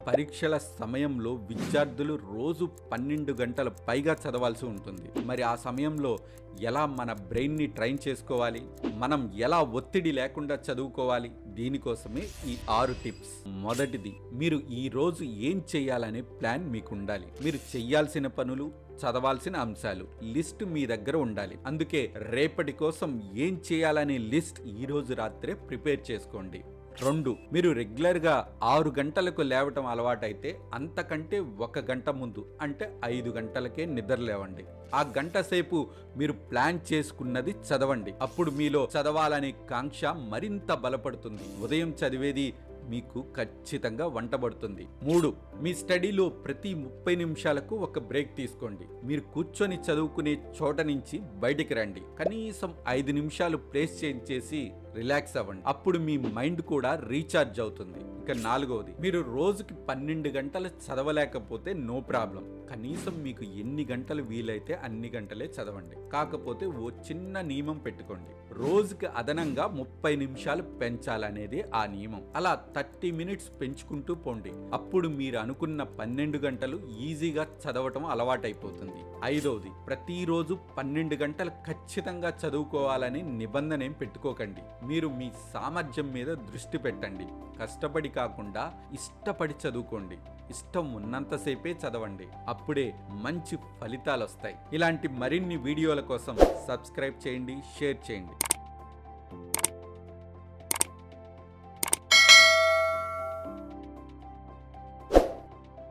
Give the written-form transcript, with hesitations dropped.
పరీక్షల సమయంలో విద్యార్థులు రోజు 12 గంటల పైగా చదవాల్సి ఉంటుంది. మరి ఆ సమయంలో ఎలా మన బ్రెయిన్ని ట్రైన్ చేసుకోవాలి, మనం ఎలా ఒత్తిడి లేకుండా చదువుకోవాలి, దీనికోసమే ఈ 6 టిప్స్. మొదటిది, మీరు ఈ రోజు ఏం చేయాలనే ప్లాన్ మీకు ఉండాలి. మీరు చెయ్యాల్సిన పనులు, చదవాల్సిన అంశాలు లిస్ట్ మీ దగ్గర ఉండాలి. అందుకే రేపటి కోసం ఏం చేయాలనే లిస్ట్ ఈ రోజు రాత్రే ప్రిపేర్ చేసుకోండి. 2, మీరు రెగ్యులర్గా 6 గంటలకు లేవటం అలవాటైతే అంతకంటే 1 గంట ముందు అంటే 5 గంటలకే నిద్ర లేవండి. ఆ గంట సేపు మీరు ప్లాన్ చేసుకున్నది చదవండి. అప్పుడు మీలో చదవాలనే కాంక్ష మరింత బలపడుతుంది. ఉదయం చదివేది మీకు ఖచ్చితంగా వంటబడుతుంది. 3, మీ స్టడీలో ప్రతి 30 నిమిషాలకు ఒక బ్రేక్ తీసుకోండి. మీరు కూర్చొని చదువుకునే చోట నుంచి బయటికి రండి. కనీసం 5 నిమిషాలు ప్లేస్ చేంజ్ చేసి రిలాక్స్ అవ్వండి. అప్పుడు మీ మైండ్ కూడా రీఛార్జ్ అవుతుంది. ఇక 4వది, మీరు రోజుకి 12 గంటలు చదవలేకపోతే నో ప్రాబ్లం. కనీసం మీకు ఎన్ని గంటలు వీలైతే అన్ని గంటలే చదవండి. కాకపోతే ఓ చిన్న నియమం పెట్టుకోండి. రోజుకి అదనంగా 30 నిమిషాలు పెంచాలనేది ఆ నియమం. అలా 30 మినిట్స్ పెంచుకుంటూ పోండి. అప్పుడు మీరు అనుకున్న 12 గంటలు ఈజీగా చదవటం అలవాటైపోతుంది. 5వది, ప్రతిరోజు 12 గంటలు ఖచ్చితంగా చదువుకోవాలని నిబంధన ఏం పెట్టుకోకండి. మీరు మీ సామర్థ్యం మీద దృష్టి పెట్టండి. కష్టపడి కాకుండా ఇష్టపడి చదువుకోండి. ఇష్టం ఉన్నంతసేపే చదవండి. అప్పుడే మంచి ఫలితాలు వస్తాయి. ఇలాంటి మరిన్ని వీడియోల కోసం సబ్స్క్రైబ్ చేయండి, షేర్ చేయండి.